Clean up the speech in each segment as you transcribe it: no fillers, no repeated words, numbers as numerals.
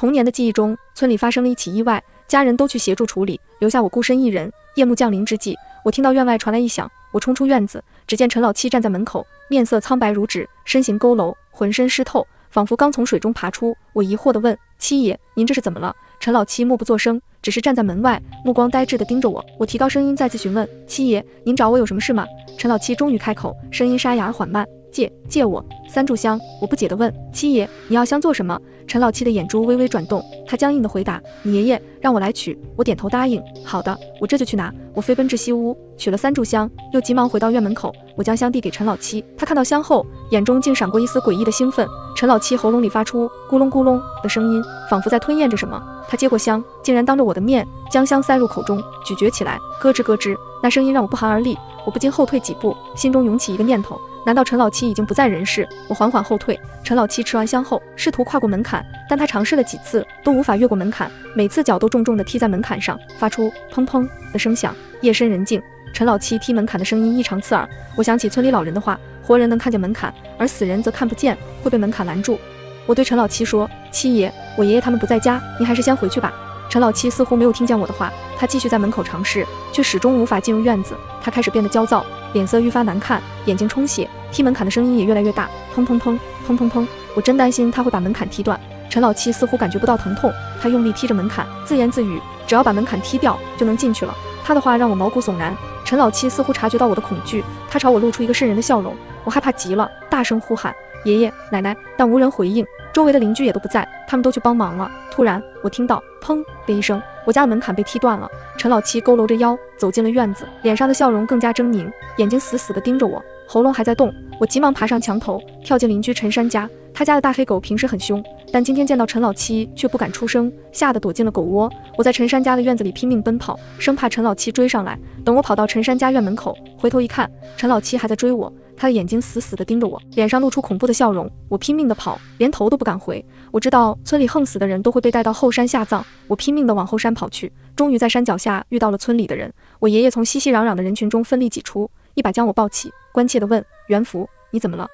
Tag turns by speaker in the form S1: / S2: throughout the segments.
S1: 童年的记忆中，村里发生了一起意外，家人都去协助处理，留下我孤身一人。夜幕降临之际，我听到院外传来异响，我冲出院子，只见陈老七站在门口，面色苍白如纸，身形佝偻，浑身湿透，仿佛刚从水中爬出。我疑惑地问：七爷，您这是怎么了？陈老七默不作声，只是站在门外，目光呆滞地盯着我。我提高声音再次询问：七爷，您找我有什么事吗？陈老七终于开口，声音沙哑而缓慢：借我3炷香。我不解地问：七爷，你要香做什么？陈老七的眼珠微微转动，他僵硬地回答：你爷爷让我来取。我点头答应：好的，我这就去拿。我飞奔至西屋，取了3炷香，又急忙回到院门口。我将香递给陈老七，他看到香后，眼中竟闪过一丝诡异的兴奋。陈老七喉咙里发出咕隆咕隆的声音，仿佛在吞咽着什么。他接过香，竟然当着我的面将香塞入口中，咀嚼起来，咯吱咯吱，那声音让我不寒而栗。我不禁后退几步，心中涌起一个念头：难道陈老七已经不在人世？我缓缓后退。陈老七吃完香后，试图跨过门槛，但他尝试了几次都无法越过门槛，每次脚都重重地踢在门槛上，发出砰砰的声响。夜深人静，陈老七踢门槛的声音异常刺耳。我想起村里老人的话，活人能看见门槛，而死人则看不见，会被门槛拦住。我对陈老七说：七爷，我爷爷他们不在家，您还是先回去吧。陈老七似乎没有听见我的话，他继续在门口尝试，却始终无法进入院子。他开始变得焦躁，脸色愈发难看，眼睛充血，踢门槛的声音也越来越大，砰砰砰砰砰砰。我真担心他会把门槛踢断。陈老七似乎感觉不到疼痛，他用力踢着门槛，自言自语：只要把门槛踢掉就能进去了。他的话让我毛骨悚然。陈老七似乎察觉到我的恐惧，他朝我露出一个瘆人的笑容。我害怕极了，大声呼喊：爷爷奶奶，但无人回应。周围的邻居也都不在，他们都去帮忙了。突然我听到砰的一声，我家的门槛被踢断了。陈老七佝偻着腰走进了院子，脸上的笑容更加狰狞，眼睛死死地盯着我，喉咙还在动。我急忙爬上墙头，跳进邻居陈山家。他家的大黑狗平时很凶，但今天见到陈老七却不敢出声，吓得躲进了狗窝。我在陈山家的院子里拼命奔跑，生怕陈老七追上来。等我跑到陈山家院门口，回头一看，陈老七还在追我，他的眼睛死死地盯着我，脸上露出恐怖的笑容。我拼命地跑，连头都不敢回。我知道村里横死的人都会被带到后山下葬，我拼命地往后山跑去，终于在山脚下遇到了村里的人。我爷爷从熙熙攘攘的人群中奋力挤出，一把将我抱起，关切地问：元福，你怎么了？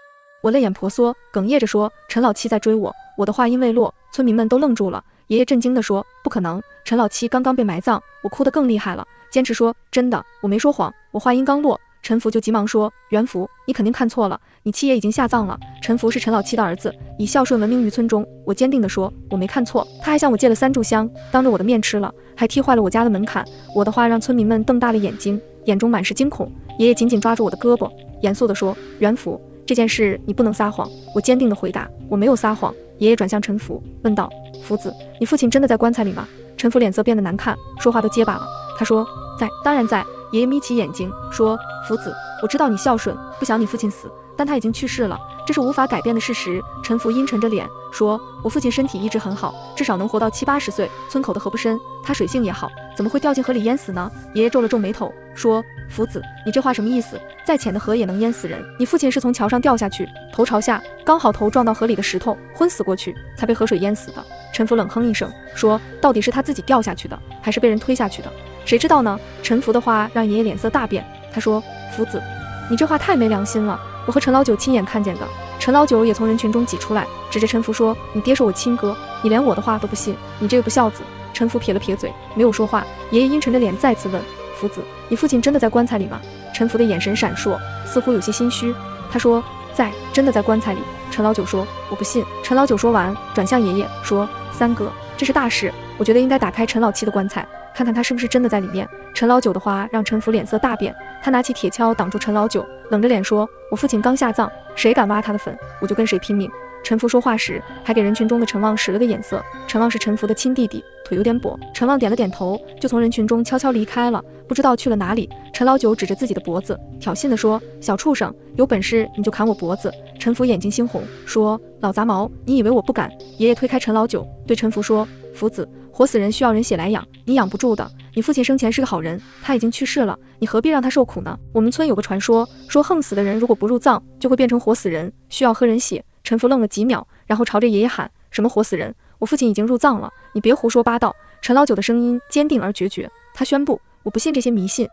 S1: 我泪眼婆娑，哽咽着说：陈老七在追我。我的话音未落，村民们都愣住了。爷爷震惊地说：不可能，陈老七刚刚被埋葬。我哭得更厉害了，坚持说真的，我没说谎。我话音刚落，陈福就急忙说：元福，你肯定看错了，你七爷已经下葬了。陈福是陈老七的儿子，以孝顺闻名于村中。我坚定地说：我没看错。他还向我借了3炷香，当着我的面吃了，还踢坏了我家的门槛。我的话让村民们瞪大了眼睛，眼中满是惊恐。爷爷紧紧抓住我的胳膊，严肃地说：元福，这件事你不能撒谎。我坚定地回答：我没有撒谎。爷爷转向陈福，问道：福子，你父亲真的在棺材里吗？陈福脸色变得难看，说话都结巴了。他说：在，当然在。爷爷眯起眼睛说：福子，我知道你孝顺，不想你父亲死，但他已经去世了，这是无法改变的事实。陈福阴沉着脸说：我父亲身体一直很好，至少能活到70、80岁。村口的河不深，他水性也好，怎么会掉进河里淹死呢？爷爷皱了皱眉头说：福子，你这话什么意思？再浅的河也能淹死人。你父亲是从桥上掉下去，头朝下，刚好头撞到河里的石头，昏死过去，才被河水淹死的。陈福冷哼一声说：到底是他自己掉下去的，还是被人推下去的？谁知道呢？陈福的话让爷爷脸色大变，他说：福子，你这话太没良心了，我和陈老九亲眼看见的。陈老九也从人群中挤出来，指着陈福说：你爹是我亲哥，你连我的话都不信，你这个不孝子。陈福撇了撇嘴，没有说话。爷爷阴沉着脸再次问：福子，你父亲真的在棺材里吗？陈福的眼神闪烁，似乎有些心虚。他说：在，真的在棺材里。陈老九说：我不信。陈老九说完，转向爷爷说：三哥，这是大事，我觉得应该打开陈老七的棺材，看看他是不是真的在里面。陈老九的话让陈福脸色大变，他拿起铁锹挡住陈老九，冷着脸说：我父亲刚下葬，谁敢挖他的坟，我就跟谁拼命。陈福说话时还给人群中的陈旺使了个眼色，陈旺是陈福的亲弟弟，腿有点跛。陈旺点了点头，就从人群中悄悄离开了，不知道去了哪里。陈老九指着自己的脖子，挑衅地说：小畜生，有本事你就砍我脖子。陈福眼睛猩红，说：老杂毛，你以为我不敢？爷爷推开陈老九，对陈福说：福子，活死人需要人血来养，你养不住的。你父亲生前是个好人，他已经去世了，你何必让他受苦呢？我们村有个传说，说横死的人如果不入葬，就会变成活死人，需要喝人血。陈福愣了几秒，然后朝着爷爷喊：什么活死人？我父亲已经入葬了，你别胡说八道。陈老九的声音坚定而决绝，他宣布：我不信这些迷信，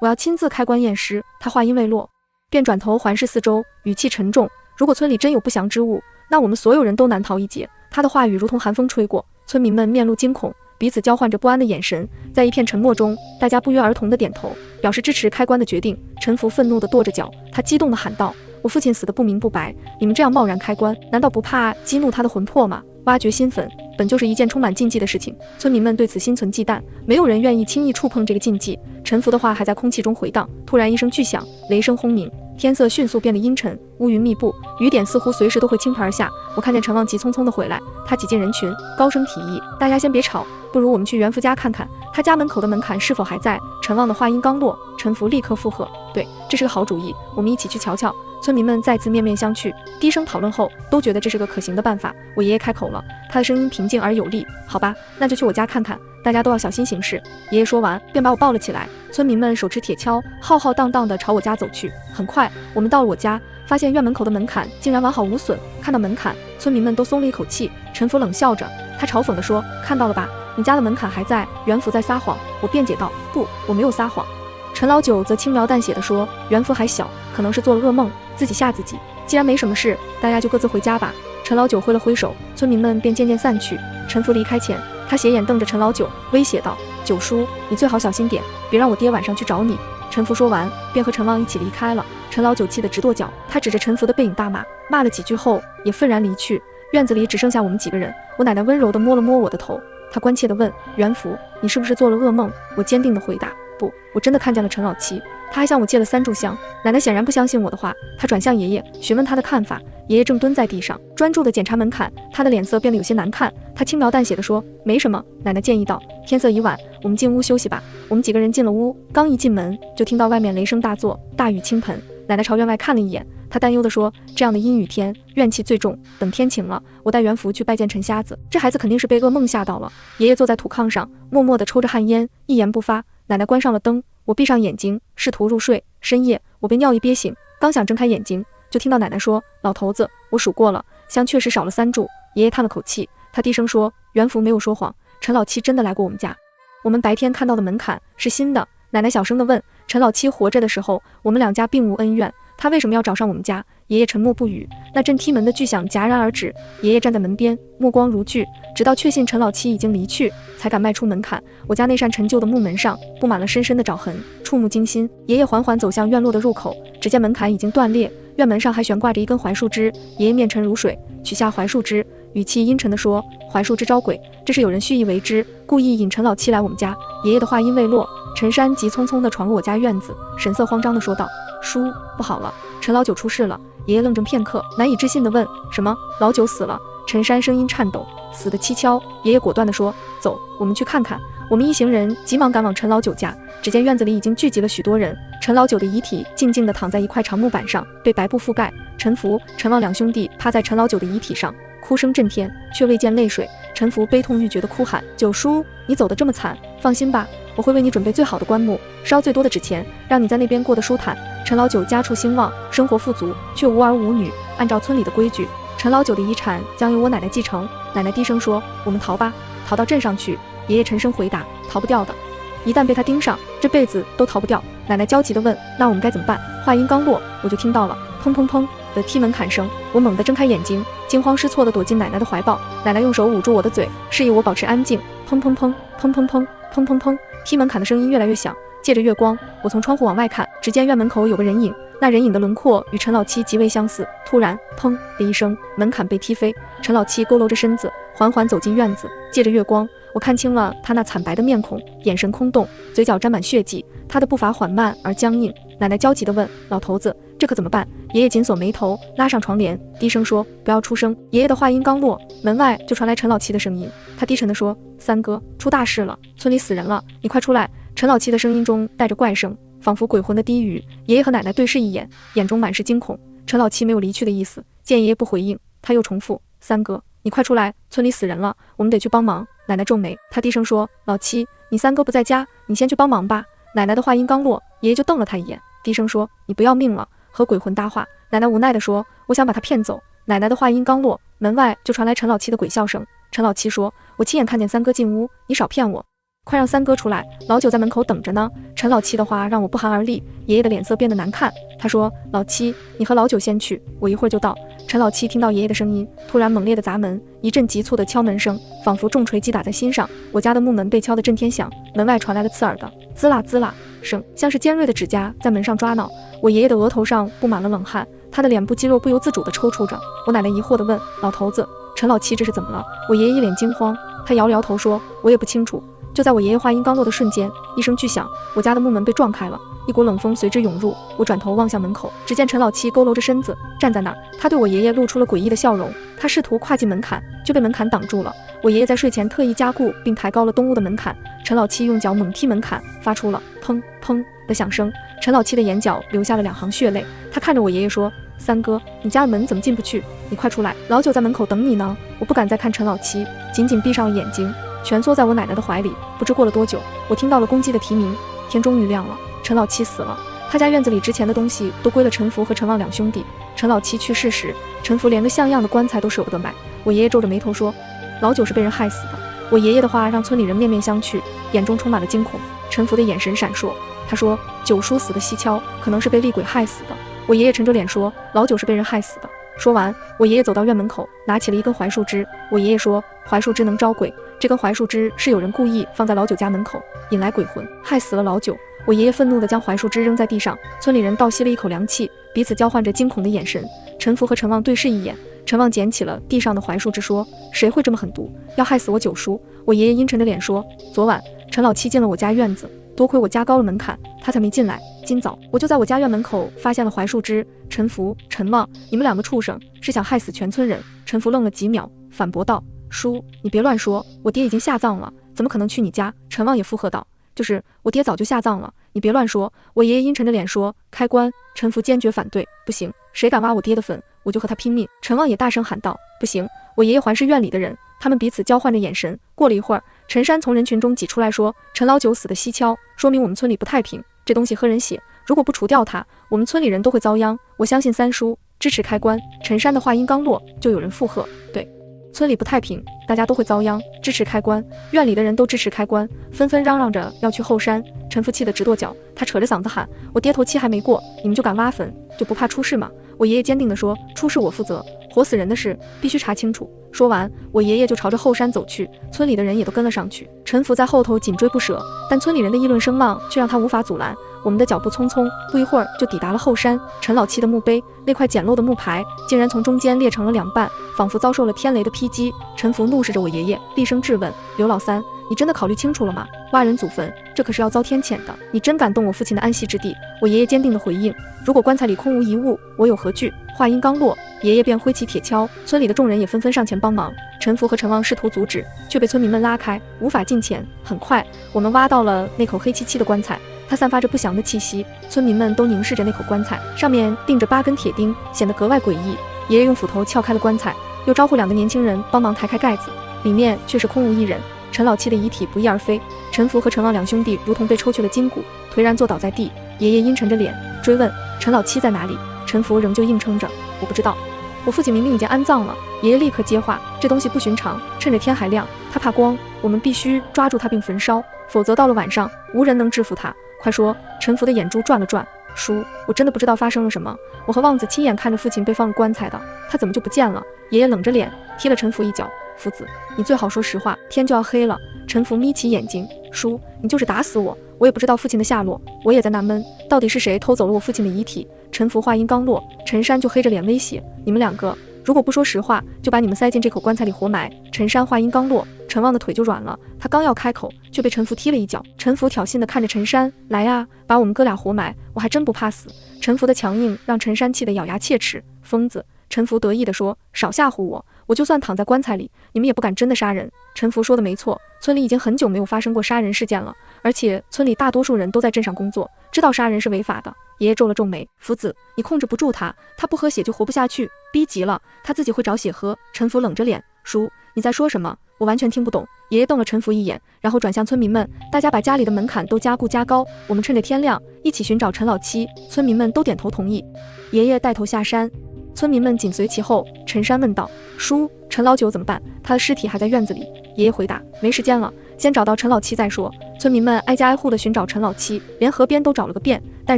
S1: 我要亲自开棺验尸。他话音未落，便转头环视四周，语气沉重：如果村里真有不祥之物，那我们所有人都难逃一劫。他的话语如同寒风吹过，村民们面露惊恐，彼此交换着不安的眼神。在一片沉默中，大家不约而同地点头，表示支持开棺的决定。陈福愤怒地跺着脚，他激动地喊道：我父亲死得不明不白，你们这样贸然开棺，难道不怕激怒他的魂魄吗？挖掘新坟本就是一件充满禁忌的事情，村民们对此心存忌惮，没有人愿意轻易触碰这个禁忌。陈福的话还在空气中回荡，突然一声巨响，雷声轰鸣，天色迅速变得阴沉，乌云密布，雨点似乎随时都会倾盆而下。我看见陈旺急匆匆地回来，他挤进人群，高声提议：大家先别吵，不如我们去袁福家看看，他家门口的门槛是否还在。陈旺的话音刚落，陈福立刻附和：对，这是个好主意，我们一起去瞧瞧。村民们再次面面相觑，低声讨论后都觉得这是个可行的办法。我爷爷开口了，他的声音平静而有力：好吧，那就去我家看看，大家都要小心行事。爷爷说完便把我抱了起来，村民们手持铁锹浩浩荡荡地朝我家走去。很快我们到了我家，发现院门口的门槛竟然完好无损。看到门槛，村民们都松了一口气。陈福冷笑着，他嘲讽地说：看到了吧，你家的门槛还在。袁福在撒谎。我辩解道：不，我没有撒谎。陈老九则轻描淡写地说：袁福还小，可能是做了噩梦，自己吓自己。既然没什么事，大家就各自回家吧。陈老九挥了挥手，村民们便渐渐散去。陈福离开前，他斜眼瞪着陈老九，威胁道：九叔，你最好小心点，别让我爹晚上去找你。陈福说完便和陈旺一起离开了。陈老九气得直跺脚，他指着陈福的背影大骂，骂了几句后也愤然离去。院子里只剩下我们几个人。我奶奶温柔地摸了摸我的头，她关切地问：袁福，你是不是做了噩梦？我坚定地回答：不，我真的看见了陈老七，他还向我借了3炷香。奶奶显然不相信我的话，她转向爷爷询问他的看法。爷爷正蹲在地上专注地检查门槛，他的脸色变得有些难看。他轻描淡写地说：没什么。奶奶建议道：天色已晚，我们进屋休息吧。我们几个人进了屋，刚一进门就听到外面雷声大作，大雨倾盆。奶奶朝院外看了一眼，她担忧地说：这样的阴雨天怨气最重，等天晴了，我带袁福去拜见陈瞎子，这孩子肯定是被噩梦吓到了。爷爷坐在土炕上默默地抽着旱烟，一言不发。奶奶关上了灯，我闭上眼睛试图入睡。深夜我被尿意憋醒，刚想睁开眼睛，就听到奶奶说：老头子，我数过了，香确实少了3炷。爷爷叹了口气，他低声说：袁福没有说谎，陈老七真的来过我们家。我们白天看到的门槛是新的。奶奶小声地问：陈老七活着的时候，我们两家并无恩怨，他为什么要找上我们家？爷爷沉默不语。那阵踢门的巨响戛然而止，爷爷站在门边，目光如炬，直到确信陈老七已经离去，才敢迈出门槛。我家那扇陈旧的木门上布满了深深的爪痕，触目惊心。爷爷缓缓走向院落的入口，只见门槛已经断裂，院门上还悬挂着一根槐树枝。爷爷面沉如水，取下槐树枝，语气阴沉地说：槐树枝招鬼，这是有人蓄意为之，故意引陈老七来我们家。爷爷的话音未落，陈山急匆匆地闯入我家院子，神色慌张地说道：叔，不好了，陈老九出事了。爷爷愣怔片刻，难以置信地问：什么？老九死了？陈山声音颤抖：死得蹊跷。爷爷果断地说：走，我们去看看。我们一行人急忙赶往陈老九家，只见院子里已经聚集了许多人。陈老九的遗体静静地躺在一块长木板上，被白布覆盖。陈福、陈旺两兄弟趴在陈老九的遗体上，哭声震天，却未见泪水。陈福悲痛欲绝地哭喊：九叔，你走得这么惨，放心吧，我会为你准备最好的棺木，烧最多的纸钱，让你在那边过得舒坦。陈老九家处兴旺，生活富足，却无儿无女。按照村里的规矩，陈老九的遗产将由我奶奶继承。奶奶低声说：我们逃吧，逃到镇上去。爷爷沉声回答：逃不掉的，一旦被他盯上，这辈子都逃不掉。奶奶焦急地问：那我们该怎么办？话音刚落，我就听到了砰砰砰的踢门砍声。我猛地睁开眼睛，惊慌失措地躲进奶奶的怀抱。奶奶用手捂住我的嘴，示意我保持安静。砰砰砰砰砰砰砰砰砰，踢门砍的声音越来越响。借着月光，我从窗户往外看，只见院门口有个人影，那人影的轮廓与陈老七极为相似。突然，砰的一声，门槛被踢飞，陈老七佝偻着身子，缓缓走进院子。借着月光，我看清了他那惨白的面孔，眼神空洞，嘴角沾满血迹，他的步伐缓慢而僵硬。奶奶焦急地问：老头子，这可怎么办？爷爷紧锁眉头，拉上床帘，低声说：不要出声。爷爷的话音刚落，门外就传来陈老七的声音，他低沉地说：三哥，出大事了，村里死人了，你快出来。陈老七的声音中带着怪声，仿佛鬼魂的低语。爷爷和奶奶对视一眼，眼中满是惊恐。陈老七没有离去的意思，见爷爷不回应，他又重复：三哥，你快出来，村里死人了，我们得去帮忙。奶奶皱眉，她低声说：老七，你三哥不在家，你先去帮忙吧。奶奶的话音刚落，爷爷就瞪了他一眼，低声说：你不要命了，和鬼魂搭话。奶奶无奈地说：我想把他骗走。奶奶的话音刚落，门外就传来陈老七的鬼笑声。陈老七说：我亲眼看见三哥进屋，你少骗我。快让三哥出来，老九在门口等着呢。陈老七的话让我不寒而栗，爷爷的脸色变得难看。他说：“老七，你和老九先去，我一会儿就到。”陈老七听到爷爷的声音，突然猛烈的砸门，一阵急促的敲门声，仿佛重锤击打在心上。我家的木门被敲得震天响，门外传来了刺耳的滋啦滋啦声，像是尖锐的指甲在门上抓挠。我爷爷的额头上布满了冷汗，他的脸部肌肉不由自主地抽搐着。我奶奶疑惑地问：“老头子，陈老七这是怎么了？”我爷爷一脸惊慌，他摇了摇头说：“我也不清楚。”就在我爷爷话音刚落的瞬间，一声巨响，我家的木门被撞开了，一股冷风随之涌入。我转头望向门口，只见陈老七佝偻着身子站在那儿，他对我爷爷露出了诡异的笑容。他试图跨进门槛，就被门槛挡住了。我爷爷在睡前特意加固并抬高了东屋的门槛。陈老七用脚猛踢门槛，发出了砰砰的响声。陈老七的眼角流下了2行血泪，他看着我爷爷说：“三哥，你家的门怎么进不去？你快出来，老九在门口等你呢。”我不敢再看陈老七，紧紧闭上了眼睛，蜷缩在我奶奶的怀里。不知过了多久，我听到了公鸡的啼鸣，天终于亮了。陈老七死了，他家院子里值钱的东西都归了陈福和陈旺2兄弟。陈老七去世时，陈福连个像样的棺材都舍不得买。我爷爷皱着眉头说：“老九是被人害死的。”我爷爷的话让村里人面面相觑，眼中充满了惊恐。陈福的眼神闪烁，他说：“九叔死的蹊跷，可能是被厉鬼害死的。”我爷爷沉着脸说：“老九是被人害死的。”说完，我爷爷走到院门口，拿起了一根槐树枝。我爷爷说：“槐树枝能招鬼，这根槐树枝是有人故意放在老九家门口，引来鬼魂，害死了老九。”我爷爷愤怒地将槐树枝扔在地上，村里人倒吸了一口凉气，彼此交换着惊恐的眼神。陈福和陈旺对视一眼，陈旺捡起了地上的槐树枝说：“谁会这么狠毒，要害死我九叔？”我爷爷阴沉着脸说：“昨晚陈老七进了我家院子，多亏我加高了门槛，他才没进来。今早我就在我家院门口发现了槐树枝。陈福、陈旺，你们2个畜生是想害死全村人。”陈福愣了几秒，反驳道：“叔，你别乱说，我爹已经下葬了，怎么可能去你家？”陈旺也附和道：“就是我爹早就下葬了，你别乱说。”我爷爷阴沉着脸说：“开棺！”陈福坚决反对：“不行，谁敢挖我爹的坟，我就和他拼命。”陈旺也大声喊道：“不行！”我爷爷环视院里的人，他们彼此交换着眼神。过了一会儿，陈山从人群中挤出来说：“陈老九死的蹊跷，说明我们村里不太平，这东西喝人血，如果不除掉他，我们村里人都会遭殃。我相信三叔支持开棺。”陈山的话音刚落，就有人附和：“对，村里不太平，大家都会遭殃，支持开棺。”院里的人都支持开棺，纷纷嚷嚷着要去后山。陈福气得直跺脚，他扯着嗓子喊：“我爹头七还没过，你们就敢挖坟，就不怕出事吗？”我爷爷坚定地说：“出事我负责，活死人的事必须查清楚。”说完，我爷爷就朝着后山走去，村里的人也都跟了上去。陈福在后头紧追不舍，但村里人的议论声浪却让他无法阻拦。我们的脚步匆匆，不一会儿就抵达了后山。陈老七的墓碑，那块简陋的木牌竟然从中间裂成了2半，仿佛遭受了天雷的劈击。陈福怒视着我爷爷，厉声质问：“刘老三，你真的考虑清楚了吗？挖人祖坟，这可是要遭天谴的！你真敢动我父亲的安息之地？”我爷爷坚定地回应：“如果棺材里空无一物，我有何惧？”话音刚落，爷爷便挥起铁锹，村里的众人也纷纷上前帮忙。陈福和陈旺试图阻止，却被村民们拉开，无法近前。很快，我们挖到了那口黑漆漆的棺材，它散发着不祥的气息。村民们都凝视着那口棺材，上面钉着8根铁钉，显得格外诡异。爷爷用斧头撬开了棺材，又招呼2个年轻人帮忙抬开盖子，里面却是空无一人。陈老七的遗体不翼而飞，陈福和陈旺2兄弟如同被抽去了筋骨，颓然坐倒在地。爷爷阴沉着脸追问：“陈老七在哪里？”陈福仍旧硬撑着：“我不知道，我父亲明明已经安葬了。”爷爷立刻接话：“这东西不寻常，趁着天还亮，他怕光，我们必须抓住他并焚烧，否则到了晚上，无人能制服他。快说！”陈福的眼珠转了转：“叔，我真的不知道发生了什么。我和旺子亲眼看着父亲被放入棺材的，他怎么就不见了？”爷爷冷着脸踢了陈福一脚：“福子，你最好说实话，天就要黑了。”陈福眯起眼睛：“叔，你就是打死我，我也不知道父亲的下落。我也在纳闷，到底是谁偷走了我父亲的遗体？”陈福话音刚落，陈山就黑着脸威胁：“你们2个如果不说实话，就把你们塞进这口棺材里活埋。”陈山话音刚落，陈旺的腿就软了，他刚要开口，却被陈福踢了一脚。陈福挑衅地看着陈山：“来呀，把我们哥俩活埋，我还真不怕死。”陈福的强硬让陈山气得咬牙切齿：“疯子！”陈福得意地说：“少吓唬我，我就算躺在棺材里，你们也不敢真的杀人。”陈福说的没错，村里已经很久没有发生过杀人事件了，而且村里大多数人都在镇上工作，知道杀人是违法的。爷爷皱了皱眉：“福子，你控制不住他，他不喝血就活不下去，逼急了，他自己会找血喝。”陈福冷着脸：“叔，你在说什么？我完全听不懂。”爷爷瞪了陈福一眼，然后转向村民们：“大家把家里的门槛都加固加高，我们趁着天亮一起寻找陈老七。”村民们都点头同意。爷爷带头下山。村民们紧随其后。陈山问道：“叔，陈老九怎么办？他的尸体还在院子里。”爷爷回答：“没时间了，先找到陈老七再说。”村民们挨家挨户地寻找陈老七，连河边都找了个遍，但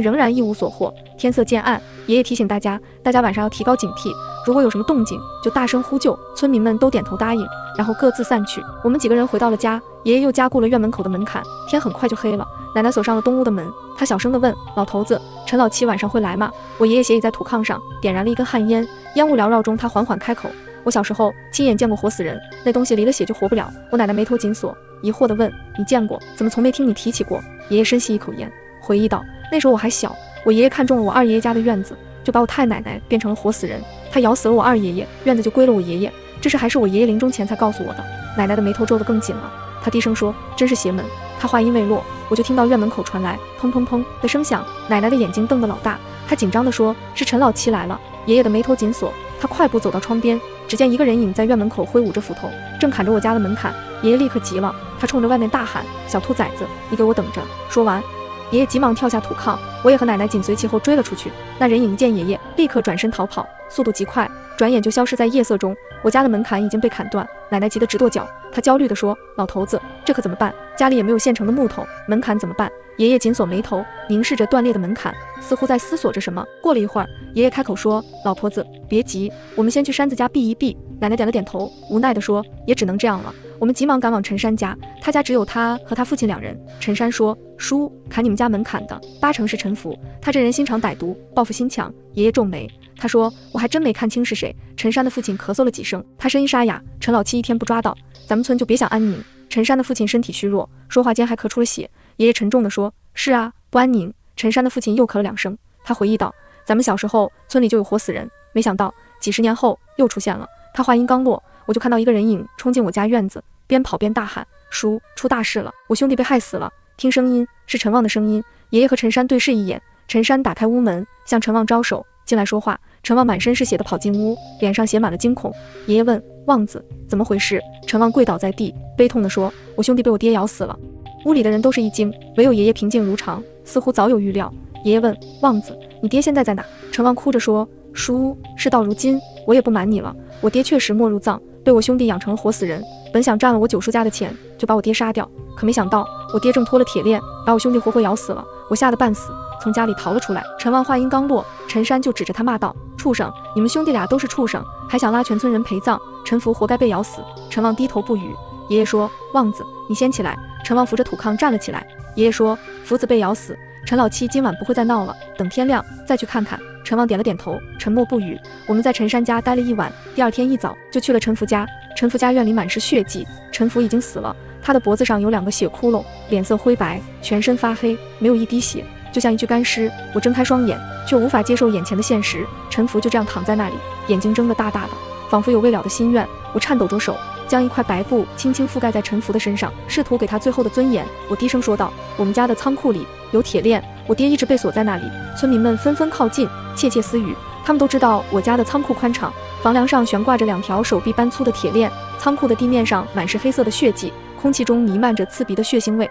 S1: 仍然一无所获。天色渐暗，爷爷提醒大家晚上要提高警惕，如果有什么动静就大声呼救。村民们都点头答应，然后各自散去。我们几个人回到了家，爷爷又加固了院门口的门槛。天很快就黑了，奶奶锁上了东屋的门。她小声地问：“老头子，陈老七晚上会来吗？”我爷爷斜倚在土炕上，点燃了一根旱烟，烟雾缭绕中，他缓缓开口：“我小时候亲眼见过活死人，那东西离了血就活不了。”我奶奶眉头紧锁，疑惑地问：“你见过？怎么从没听你提起过？”爷爷深吸一口烟，回忆道：“那时候我还小，我爷爷看中了我二爷爷家的院子，就把我太奶奶变成了活死人，他咬死了我二爷爷，院子就归了我爷爷。这事还是我爷爷临终前才告诉我的。”奶奶的眉头皱得更紧了，她低声说：“真是邪门。”她话音未落，我就听到院门口传来砰砰砰的声响，奶奶的眼睛瞪得老大，她紧张地说：“是陈老七来了。”爷爷的眉头紧锁，他快步走到窗边，只见一个人影在院门口挥舞着斧头，正砍着我家的门槛。爷爷立刻急了，他冲着外面大喊：“小兔崽子，你给我等着！”说完，爷爷急忙跳下土炕，我也和奶奶紧随其后追了出去。那人影一见爷爷，立刻转身逃跑，速度极快，转眼就消失在夜色中。我家的门槛已经被砍断，奶奶急得直跺脚，她焦虑地说：“老头子，这可怎么办？家里也没有现成的木头，门槛怎么办？”爷爷紧锁眉头，凝视着断裂的门槛，似乎在思索着什么。过了一会儿，爷爷开口说：“老婆子，别急，我们先去山子家避一避。”奶奶点了点头，无奈地说：“也只能这样了。”我们急忙赶往陈山家，他家只有他和他父亲两人。陈山说：“叔，砍你们家门槛的八成是陈福，他这人心肠歹毒，报复心强。”爷爷皱眉，他说：“我还真没看清是谁。”陈山的父亲咳嗽了几声，他声音沙哑：“陈老七一天不抓到，咱们村就别想安宁。”陈山的父亲身体虚弱，说话间还咳出了血。爷爷沉重地说：“是啊，不安宁。”陈山的父亲又咳了两声，他回忆道：“咱们小时候村里就有活死人，没想到几十年后又出现了。”他话音刚落，我就看到一个人影冲进我家院子，边跑边大喊：“叔，出大事了！我兄弟被害死了！”听声音是陈旺的声音。爷爷和陈山对视一眼，陈山打开屋门，向陈旺招手进来说话。陈旺满身是血的跑进屋，脸上写满了惊恐。爷爷问：“旺子，怎么回事？”陈旺跪倒在地，悲痛地说：“我兄弟被我爹咬死了。”屋里的人都是一惊，唯有爷爷平静如常，似乎早有预料。爷爷问：“旺子，你爹现在在哪？”陈旺哭着说：“叔，事到如今，我也不瞒你了，我爹确实没入葬，被我兄弟养成了活死人。本想占了我九叔家的钱，就把我爹杀掉，可没想到我爹正拖了铁链，把我兄弟活活咬死了。我吓得半死，从家里逃了出来。”陈旺话音刚落，陈山就指着他骂道：“畜生！你们兄弟俩都是畜生，还想拉全村人陪葬？陈福活该被咬死。”陈旺低头不语。爷爷说：“旺子，你先起来。”陈旺扶着土炕站了起来。爷爷说：“福子被咬死，陈老七今晚不会再闹了，等天亮再去看看。”陈旺点了点头，沉默不语。我们在陈山家待了一晚，第二天一早就去了陈福家。陈福家院里满是血迹，陈福已经死了，他的脖子上有2个血窟窿，脸色灰白，全身发黑，没有一滴血，就像一具干尸。我睁开双眼，却无法接受眼前的现实，陈福就这样躺在那里，眼睛睁得大大的，仿佛有未了的心愿。我颤抖着手，将一块白布轻轻覆盖在陈福的身上，试图给他最后的尊严。我低声说道：“我们家的仓库里有铁链，我爹一直被锁在那里。”村民们纷纷靠近，窃窃私语。他们都知道我家的仓库宽敞，房梁上悬挂着2条手臂般粗的铁链，仓库的地面上满是黑色的血迹，空气中弥漫着刺鼻的血腥味。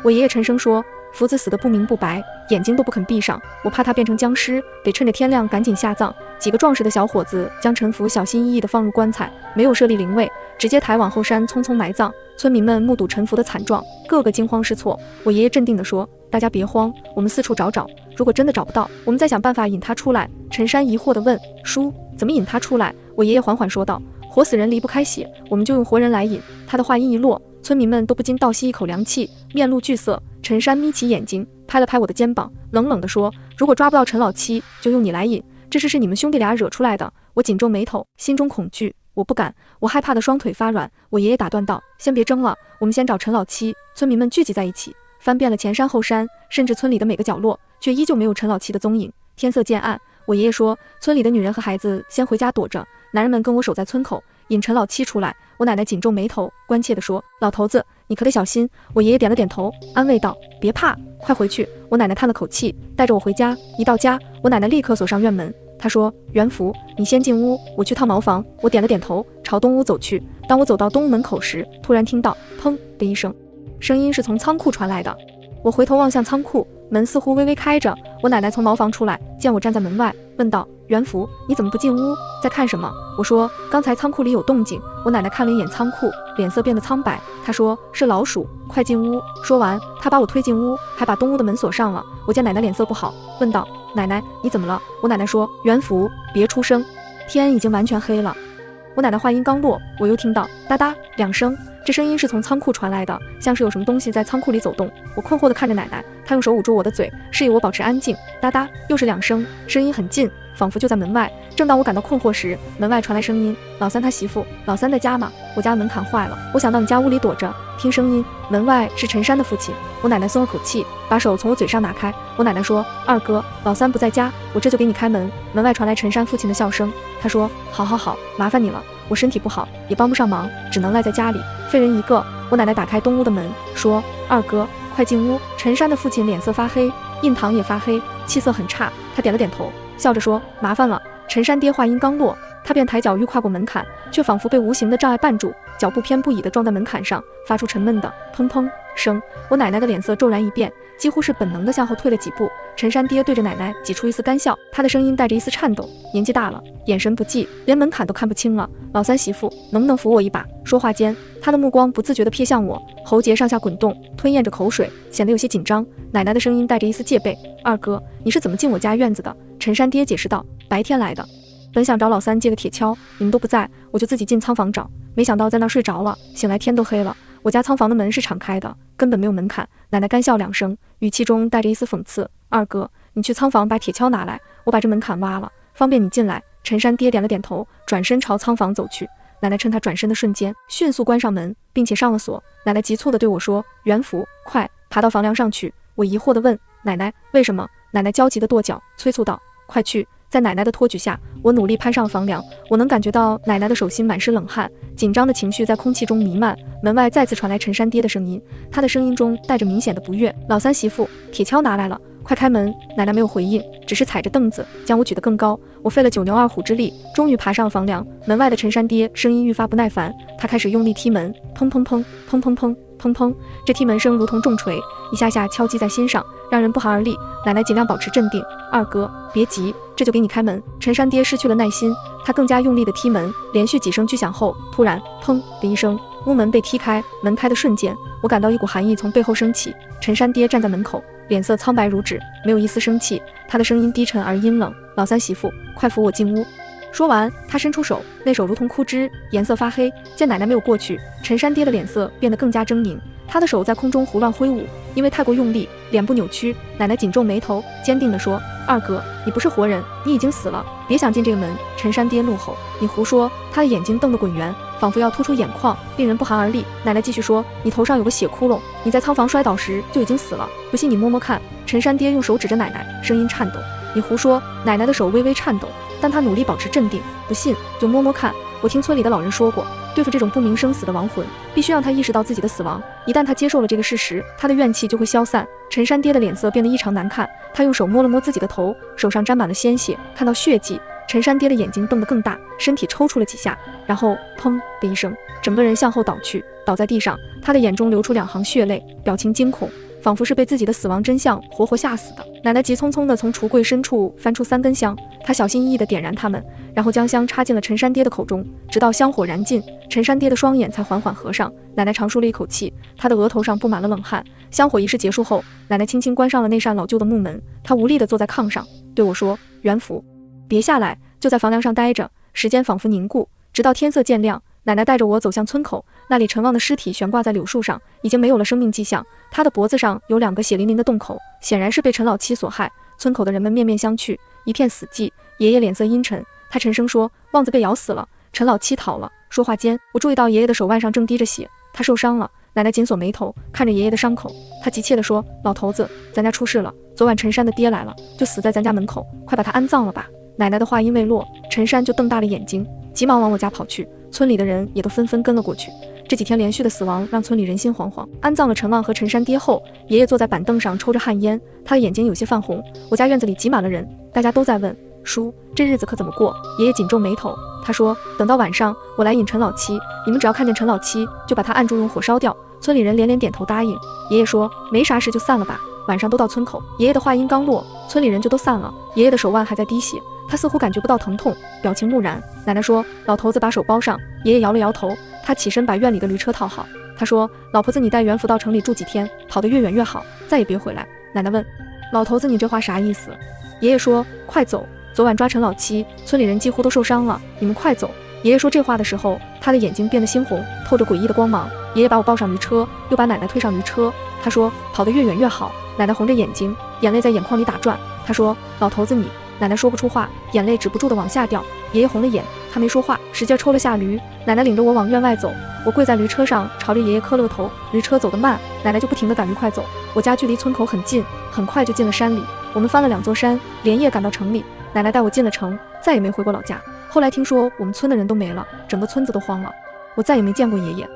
S1: 我爷爷沉声说：“福子死得不明不白，眼睛都不肯闭上，我怕他变成僵尸，得趁着天亮赶紧下葬。”几个壮实的小伙子将陈福小心翼翼地放入棺材，没有设立灵位，直接抬往后山匆匆埋葬。村民们目睹陈福的惨状，个个惊慌失措。我爷爷镇定地说：“大家别慌，我们四处找找，如果真的找不到，我们再想办法引他出来。”陈山疑惑地问：“叔，怎么引他出来？”我爷爷缓缓说道：“活死人离不开血，我们就用活人来引。”他的话音一落，村民们都不禁倒吸一口凉气，面露惧色。陈山眯起眼睛，拍了拍我的肩膀，冷冷地说：“如果抓不到陈老七，就用你来引。这事是你们兄弟俩惹出来的。”我紧皱眉头，心中恐惧，我不敢，我害怕的双腿发软。我爷爷打断道：“先别争了，我们先找陈老七。”村民们聚集在一起，翻遍了前山后山，甚至村里的每个角落，却依旧没有陈老七的踪影。天色渐暗，我爷爷说：“村里的女人和孩子先回家躲着，男人们跟我守在村口，引陈老七出来。”我奶奶紧皱眉头，关切地说：“老头子，你可得小心。”我爷爷点了点头，安慰道：“别怕，快回去。”我奶奶叹了口气，带着我回家。一到家，我奶奶立刻锁上院门。她说：“元福，你先进屋，我去趟茅房。”我点了点头，朝东屋走去。当我走到东屋门口时，突然听到砰的一声，声音是从仓库传来的。我回头望向仓库，门似乎微微开着，我奶奶从茅房出来，见我站在门外，问道：元福，你怎么不进屋，在看什么？我说：刚才仓库里有动静。我奶奶看了一眼仓库，脸色变得苍白。她说：是老鼠，快进屋。说完，她把我推进屋，还把东屋的门锁上了。我见奶奶脸色不好，问道：奶奶，你怎么了？我奶奶说：元福，别出声，天已经完全黑了。我奶奶话音刚落，我又听到哒哒2声，这声音是从仓库传来的，像是有什么东西在仓库里走动。我困惑地看着奶奶，她用手捂住我的嘴，示意我保持安静。哒哒，又是2声，声音很近，仿佛就在门外。正当我感到困惑时，门外传来声音：老三他媳妇，老三在家吗？我家门槛坏了，我想到你家屋里躲着。听声音，门外是陈山的父亲。我奶奶松了口气，把手从我嘴上拿开。我奶奶说：二哥，老三不在家，我这就给你开门。门外传来陈山父亲的笑声，他说：好好好，麻烦你了，我身体不好，也帮不上忙，只能赖在家里，废人一个。我奶奶打开东屋的门，说：二哥，快进屋。陈山的父亲脸色发黑，印堂也发黑，气色很差。他点了点头，笑着说：麻烦了。陈山爹话音刚落，他便抬脚欲跨过门槛，却仿佛被无形的障碍绊住，脚步偏不倚地撞在门槛上，发出沉闷的砰砰声。我奶奶的脸色骤然一变，几乎是本能地向后退了几步。陈山爹对着奶奶挤出一丝干笑，他的声音带着一丝颤抖：年纪大了，眼神不济，连门槛都看不清了。老三媳妇，能不能扶我一把？说话间，他的目光不自觉地瞥向我，喉结上下滚动，吞咽着口水，显得有些紧张。奶奶的声音带着一丝戒备：二哥，你是怎么进我家院子的？陈山爹解释道：白天来的，本想找老三借个铁锹，你们都不在，我就自己进仓房找，没想到在那儿睡着了，醒来天都黑了。我家仓房的门是敞开的，根本没有门槛。奶奶干笑2声，语气中带着一丝讽刺：二哥，你去仓房把铁锹拿来，我把这门槛挖了，方便你进来。陈山爹点了点头，转身朝仓房走去。奶奶趁他转身的瞬间，迅速关上门，并且上了锁。奶奶急促地对我说：元福，快爬到房梁上去。我疑惑地问：奶奶，为什么？奶奶焦急地跺脚，催促道：快去。在奶奶的托举下，我努力攀上了房梁。我能感觉到奶奶的手心满是冷汗，紧张的情绪在空气中弥漫。门外再次传来陈山爹的声音，他的声音中带着明显的不悦：老三媳妇，铁锹拿来了，快开门。奶奶没有回应，只是踩着凳子将我举得更高。我费了9牛2虎之力，终于爬上了房梁。门外的陈山爹声音愈发不耐烦，他开始用力踢门，砰砰砰砰砰砰砰砰，这踢门声如同重锤，一下下敲击在心上，让人不寒而栗。奶奶尽量保持镇定：二哥，别急，这就给你开门。陈山爹失去了耐心，他更加用力的踢门，连续几声巨响后，突然砰的一声，屋门被踢开。门开的瞬间，我感到一股寒意从背后升起。陈山爹站在门口，脸色苍白如纸，没有一丝生气，他的声音低沉而阴冷：老三媳妇，快扶我进屋。说完，他伸出手，那手如同枯枝，颜色发黑。见奶奶没有过去，陈山爹的脸色变得更加狰狞，他的手在空中胡乱挥舞，因为太过用力，脸部扭曲。奶奶紧皱眉头，坚定地说：二哥，你不是活人，你已经死了，别想进这个门。陈山爹怒吼：你胡说！他的眼睛瞪得滚圆，仿佛要突出眼眶，令人不寒而栗。奶奶继续说：你头上有个血窟窿，你在仓房摔倒时就已经死了，不信你摸摸看。陈山爹用手指着奶奶，声音颤抖：你胡说！奶奶的手微微颤抖，但他努力保持镇定：不信就摸摸看，我听村里的老人说过，对付这种不明生死的亡魂，必须让他意识到自己的死亡，一旦他接受了这个事实，他的怨气就会消散。陈山爹的脸色变得异常难看，他用手摸了摸自己的头，手上沾满了鲜血，看到血迹，陈山爹的眼睛瞪得更大，身体抽搐了几下，然后砰的一声，整个人向后倒去，倒在地上，他的眼中流出2行血泪，表情惊恐，仿佛是被自己的死亡真相活活吓死的。奶奶急匆匆地从橱柜深处翻出3根香，她小心翼翼地点燃它们，然后将香插进了陈山爹的口中，直到香火燃尽，陈山爹的双眼才缓缓合上。奶奶长舒了一口气，她的额头上布满了冷汗。香火仪式结束后，奶奶轻轻关上了那扇老旧的木门，她无力地坐在炕上，对我说：元福，别下来，就在房梁上待着。时间仿佛凝固，直到天色渐亮，奶奶带着我走向村口，那里陈旺的尸体悬挂在柳树上，已经没有了生命迹象，他的脖子上有2个血淋淋的洞口，显然是被陈老七所害。村口的人们面面相觑，一片死寂。爷爷脸色阴沉，他沉声说：旺子被咬死了，陈老七逃了。说话间，我注意到爷爷的手腕上正滴着血，他受伤了。奶奶紧锁眉头，看着爷爷的伤口，她急切地说：老头子，咱家出事了，昨晚陈山的爹来了，就死在咱家门口，快把他安葬了吧。奶奶的话音未落，陈山就瞪大了眼睛，急忙往我家跑去，村里的人也都纷纷跟了过去。这几天连续的死亡让村里人心惶惶。安葬了陈旺和陈山爹后，爷爷坐在板凳上抽着旱烟，他的眼睛有些泛红。我家院子里挤满了人，大家都在问：叔，这日子可怎么过？爷爷紧皱眉头，他说：等到晚上我来引陈老七，你们只要看见陈老七就把他按住用火烧掉。村里人连连点头答应。爷爷说：没啥事就散了吧。晚上都到村口。爷爷的话音刚落，村里人就都散了。爷爷的手腕还在滴血，他似乎感觉不到疼痛，表情木然。奶奶说：“老头子把手包上。”爷爷摇了摇头，他起身把院里的驴车套好。他说：“老婆子，你带元福到城里住几天，跑得越远越好，再也别回来。”奶奶问：“老头子，你这话啥意思？”爷爷说：“快走，昨晚抓陈老七，村里人几乎都受伤了，你们快走。”爷爷说这话的时候，他的眼睛变得猩红，透着诡异的光芒。爷爷把我抱上驴车，又把奶奶推上驴车。他说：“跑得越远越好。”奶奶红着眼睛，眼泪在眼眶里打转。他说：“老头子你……”奶奶说不出话，眼泪止不住的往下掉。爷爷红了眼，他没说话，使劲抽了下驴。奶奶领着我往院外走，我跪在驴车上，朝着爷爷磕了个头。驴车走得慢，奶奶就不停地赶驴快走。我家距离村口很近，很快就进了山里。我们翻了2座山，连夜赶到城里。奶奶带我进了城，再也没回过老家。后来听说我们村的人都没了，整个村子都荒了，我再也没见过爷爷。